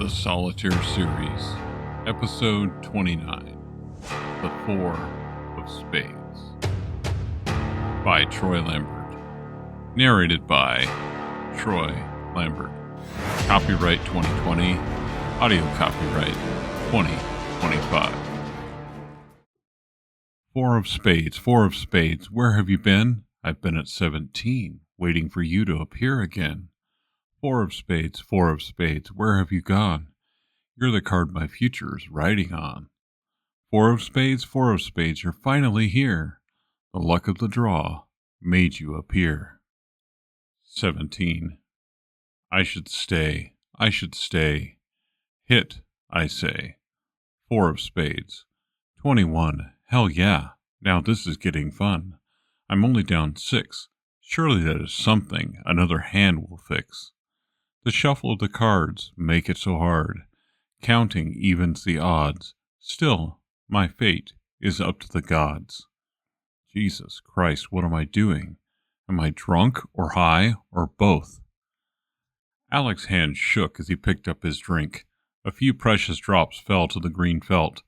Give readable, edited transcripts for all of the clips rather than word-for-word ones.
The Solitaire Series, Episode 29, The Four of Spades, by Troy Lambert. Narrated by Troy Lambert. Copyright 2020, audio copyright 2025. Four of Spades, where have you been? I've been at 17, waiting for you to appear again. Four of Spades, where have you gone? You're the card my future is riding on. Four of Spades, you're finally here. The luck of the draw made you appear. 17. I should stay. Hit, I say. Four of Spades. 21. Hell yeah. Now this is getting fun. I'm only down 6. Surely that is something another hand will fix. The shuffle of the cards make it so hard. Counting evens the odds. Still, my fate is up to the gods. Jesus Christ, what am I doing? Am I drunk or high or both? Alec's hand shook as he picked up his drink. A few precious drops fell to the green felt.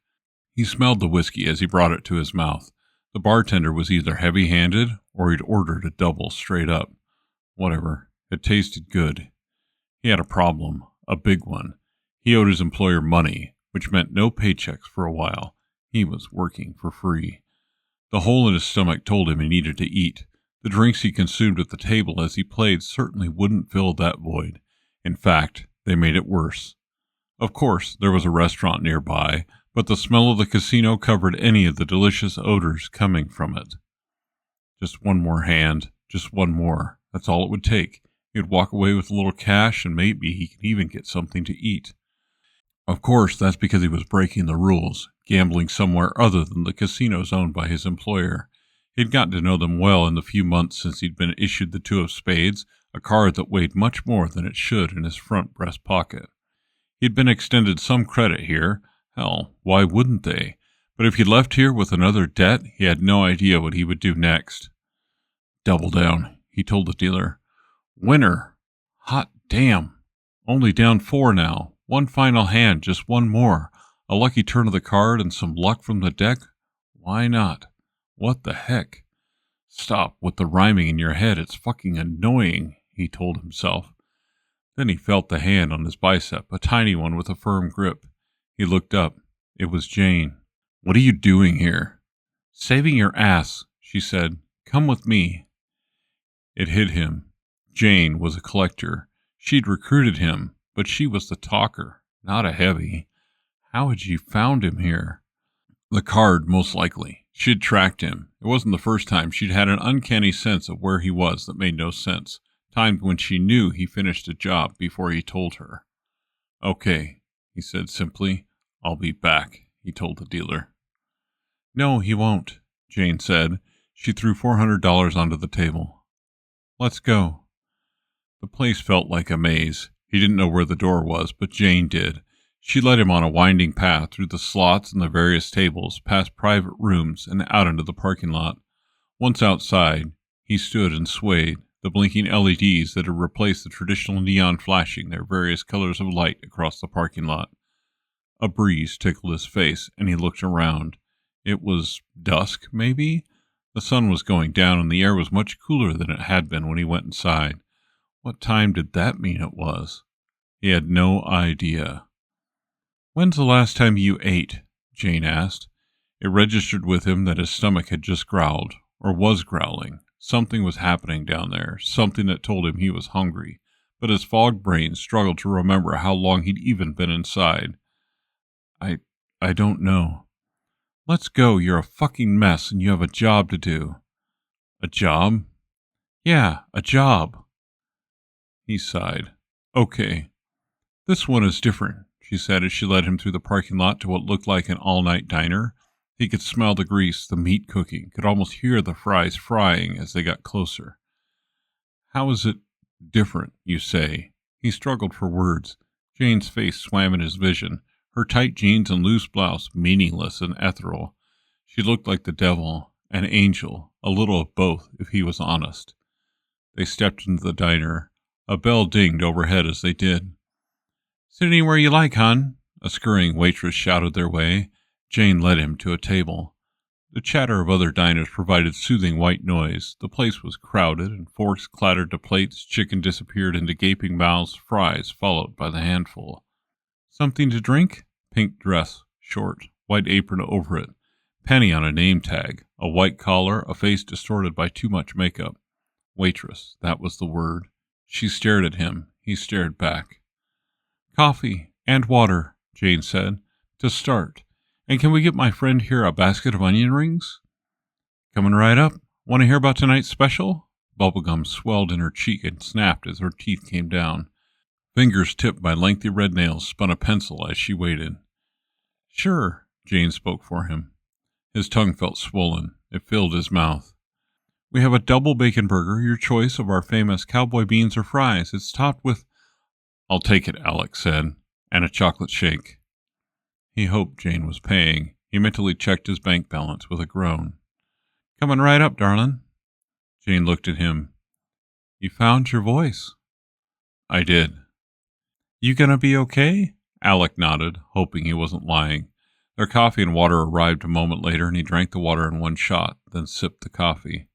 He smelled the whiskey as he brought it to his mouth. The bartender was either heavy-handed or he'd ordered a double straight up. Whatever, it tasted good. He had a problem, a big one. He owed his employer money, which meant no paychecks for a while. He was working for free. The hole in his stomach told him he needed to eat. The drinks he consumed at the table as he played certainly wouldn't fill that void. In fact, they made it worse. Of course, there was a restaurant nearby, but the smell of the casino covered any of the delicious odors coming from it. Just one more hand, just one more. That's all it would take. He'd walk away with a little cash, and maybe he could even get something to eat. Of course, that's because he was breaking the rules, gambling somewhere other than the casinos owned by his employer. He'd gotten to know them well in the few months since he'd been issued the 2 of Spades, a card that weighed much more than it should in his front breast pocket. He'd been extended some credit here. Hell, why wouldn't they? But if he left here with another debt, he had no idea what he would do next. Double down, he told the dealer. Winner. Hot damn. Only down 4 now. One final hand, just one more. A lucky turn of the card and some luck from the deck? Why not? What the heck? Stop with the rhyming in your head. It's fucking annoying, he told himself. Then he felt the hand on his bicep, a tiny one with a firm grip. He looked up. It was Jane. What are you doing here? Saving your ass, she said. Come with me. It hit him. Jane was a collector. She'd recruited him, but she was the talker, not a heavy. How had she found him here? The card, most likely. She'd tracked him. It wasn't the first time she'd had an uncanny sense of where he was that made no sense. Times when she knew he finished a job before he told her. Okay, he said simply. I'll be back, he told the dealer. No, he won't, Jane said. She threw $400 onto the table. Let's go. The place felt like a maze. He didn't know where the door was, but Jane did. She led him on a winding path through the slots and the various tables, past private rooms, and out into the parking lot. Once outside, he stood and swayed, the blinking LEDs that had replaced the traditional neon flashing their various colors of light across the parking lot. A breeze tickled his face, and he looked around. It was dusk, maybe? The sun was going down, and the air was much cooler than it had been when he went inside. What time did that mean it was? He had no idea. When's the last time you ate? Jane asked. It registered with him that his stomach had just growled, or was growling. Something was happening down there, something that told him he was hungry, but his fogged brain struggled to remember how long he'd even been inside. I don't know. Let's go, you're a fucking mess and you have a job to do. A job? Yeah, a job. He sighed. Okay. This one is different, she said as she led him through the parking lot to what looked like an all-night diner. He could smell the grease, the meat cooking, could almost hear the fries frying as they got closer. How is it different, you say? He struggled for words. Jane's face swam in his vision, her tight jeans and loose blouse meaningless and ethereal. She looked like the devil, an angel, a little of both, if he was honest. They stepped into the diner. A bell dinged overhead as they did. Sit anywhere you like, hon, a scurrying waitress shouted their way. Jane led him to a table. The chatter of other diners provided soothing white noise. The place was crowded, and forks clattered to plates, chicken disappeared into gaping mouths, fries followed by the handful. Something to drink? Pink dress, short, white apron over it, penny on a name tag, a white collar, a face distorted by too much makeup. Waitress, that was the word. She stared at him. He stared back. Coffee and water, Jane said, to start. And can we get my friend here a basket of onion rings? Coming right up. Want to hear about tonight's special? Bubblegum swelled in her cheek and snapped as her teeth came down. Fingers tipped by lengthy red nails spun a pencil as she waited. Sure, Jane spoke for him. His tongue felt swollen. It filled his mouth. We have a double bacon burger, your choice of our famous cowboy beans or fries. It's topped with... I'll take it, Alec said, and a chocolate shake. He hoped Jane was paying. He mentally checked his bank balance with a groan. Coming right up, darling. Jane looked at him. You found your voice. I did. You gonna be okay? Alec nodded, hoping he wasn't lying. Their coffee and water arrived a moment later, and he drank the water in one shot, then sipped the coffee.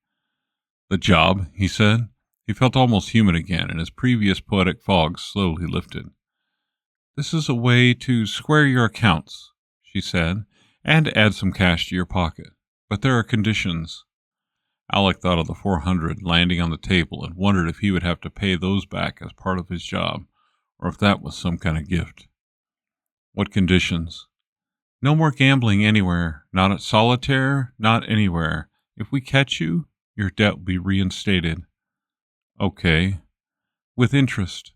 The job, he said. He felt almost human again, and his previous poetic fog slowly lifted. This is a way to square your accounts, she said, and add some cash to your pocket. But there are conditions. Alec thought of the 400 landing on the table and wondered if he would have to pay those back as part of his job, or if that was some kind of gift. What conditions? No more gambling anywhere. Not at Solitaire, not anywhere. If we catch you, your debt will be reinstated. Okay. With interest.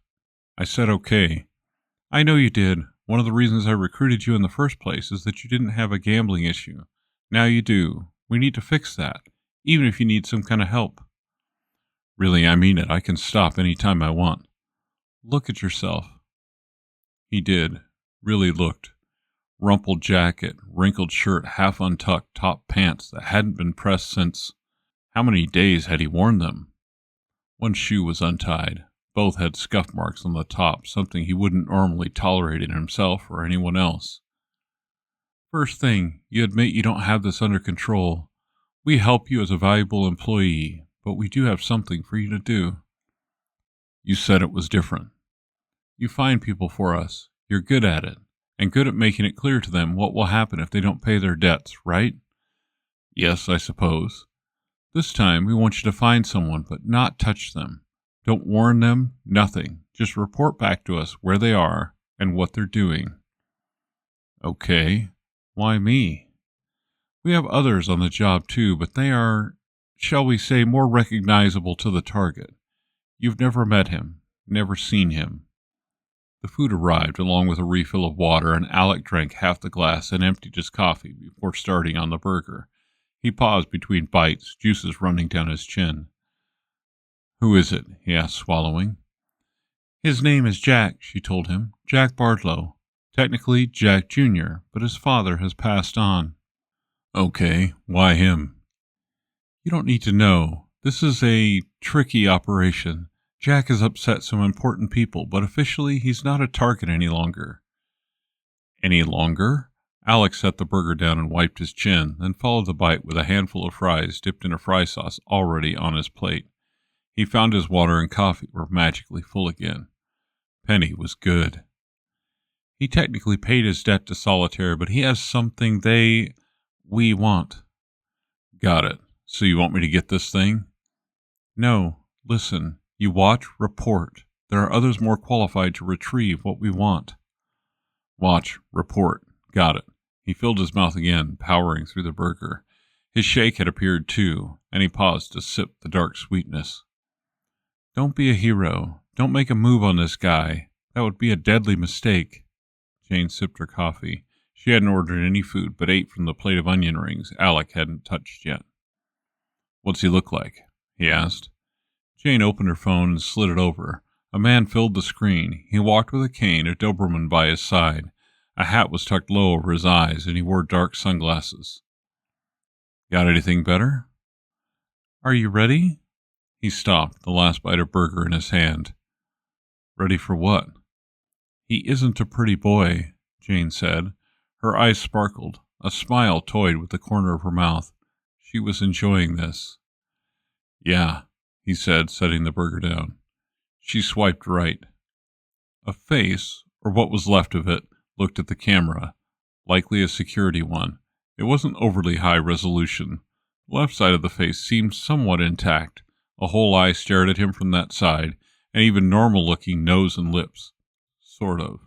I said okay. I know you did. One of the reasons I recruited you in the first place is that you didn't have a gambling issue. Now you do. We need to fix that, even if you need some kind of help. Really, I mean it. I can stop any time I want. Look at yourself. He did. Really looked. Rumpled jacket, wrinkled shirt, half untucked, top pants that hadn't been pressed since... How many days had he worn them? One shoe was untied. Both had scuff marks on the top, something he wouldn't normally tolerate in himself or anyone else. First thing, you admit you don't have this under control. We help you as a valuable employee, but we do have something for you to do. You said it was different. You find people for us. You're good at it, and good at making it clear to them what will happen if they don't pay their debts, right? Yes, I suppose. This time, we want you to find someone, but not touch them. Don't warn them, nothing. Just report back to us where they are and what they're doing. Okay. Why me? We have others on the job too, but they are, shall we say, more recognizable to the target. You've never met him, never seen him. The food arrived along with a refill of water, and Alec drank half the glass and emptied his coffee before starting on the burger. He paused between bites, juices running down his chin. Who is it? He asked, swallowing. His name is Jack, she told him. Jack Bardlow. Technically Jack Jr., but his father has passed on. Okay, why him? You don't need to know. This is a tricky operation. Jack has upset some important people, but officially he's not a target any longer. Any longer? Alec set the burger down and wiped his chin, then followed the bite with a handful of fries dipped in a fry sauce already on his plate. He found his water and coffee were magically full again. Penny was good. He technically paid his debt to Solitaire, but he has something we want. Got it. So you want me to get this thing? No. Listen. You watch, report. There are others more qualified to retrieve what we want. Watch, report. Got it. He filled his mouth again, powering through the burger. His shake had appeared too, and he paused to sip the dark sweetness. Don't be a hero. Don't make a move on this guy. That would be a deadly mistake. Jane sipped her coffee. She hadn't ordered any food, but ate from the plate of onion rings Alec hadn't touched yet. What's he look like? He asked. Jane opened her phone and slid it over. A man filled the screen. He walked with a cane, a Doberman by his side. A hat was tucked low over his eyes, and he wore dark sunglasses. Got anything better? Are you ready? He stopped, the last bite of burger in his hand. Ready for what? He isn't a pretty boy, Jane said. Her eyes sparkled. A smile toyed with the corner of her mouth. She was enjoying this. Yeah, he said, setting the burger down. She swiped right. A face, or what was left of it, looked at the camera, likely a security one. It wasn't overly high resolution. The left side of the face seemed somewhat intact. A whole eye stared at him from that side, and even normal-looking nose and lips. Sort of.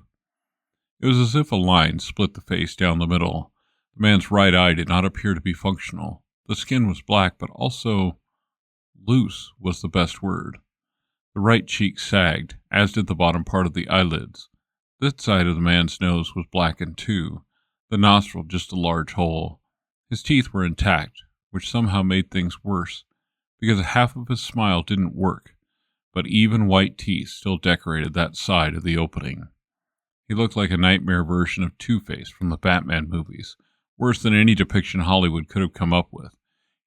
It was as if a line split the face down the middle. The man's right eye did not appear to be functional. The skin was black, but also loose was the best word. The right cheek sagged, as did the bottom part of the eyelids. This side of the man's nose was blackened too, the nostril just a large hole. His teeth were intact, which somehow made things worse, because half of his smile didn't work, but even white teeth still decorated that side of the opening. He looked like a nightmare version of Two-Face from the Batman movies, worse than any depiction Hollywood could have come up with.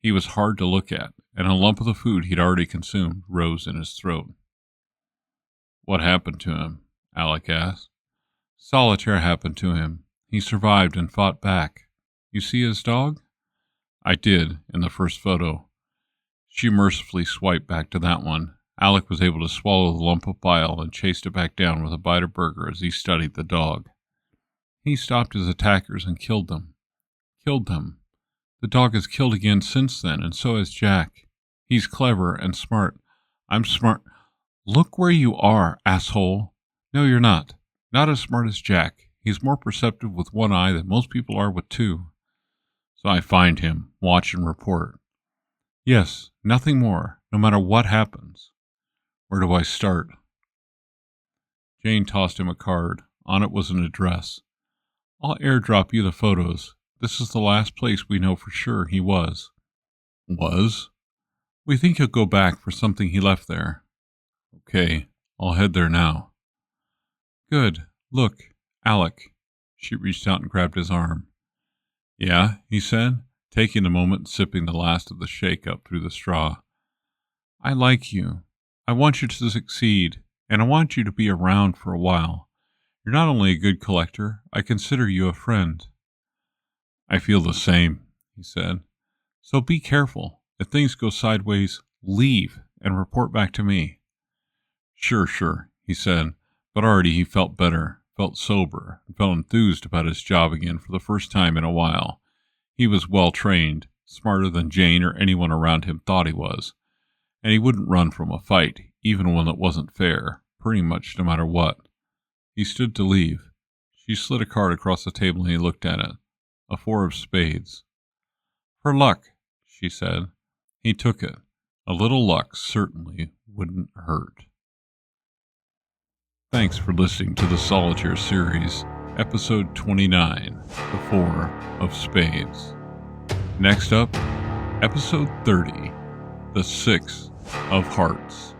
He was hard to look at, and a lump of the food he'd already consumed rose in his throat. What happened to him? Alec asked. Solitaire happened to him. He survived and fought back. You see his dog? I did, in the first photo. She mercifully swiped back to that one. Alec was able to swallow the lump of bile and chased it back down with a bite of burger as he studied the dog. He stopped his attackers and killed them. Killed them. The dog has killed again since then, and so has Jack. He's clever and smart. I'm smart. Look where you are, asshole. No, you're not. Not as smart as Jack. He's more perceptive with one eye than most people are with two. So I find him, watch and report. Yes, nothing more, no matter what happens. Where do I start? Jane tossed him a card. On it was an address. I'll airdrop you the photos. This is the last place we know for sure he was. Was? We think he'll go back for something he left there. Okay, I'll head there now. Good. Look, Alec. She reached out and grabbed his arm. Yeah, he said, taking a moment and sipping the last of the shake up through the straw. I like you. I want you to succeed, and I want you to be around for a while. You're not only a good collector, I consider you a friend. I feel the same, he said. So be careful. If things go sideways, leave and report back to me. Sure, he said, but already he felt better, felt sober, and felt enthused about his job again for the first time in a while. He was well trained, smarter than Jane or anyone around him thought he was, and he wouldn't run from a fight, even when it wasn't fair, pretty much no matter what. He stood to leave. She slid a card across the table and he looked at it. A 4 of spades. For luck, she said. He took it. A little luck certainly wouldn't hurt. Thanks for listening to the Solitaire series, episode 29, the 4 of spades. Next up, episode 30, the 6 of hearts.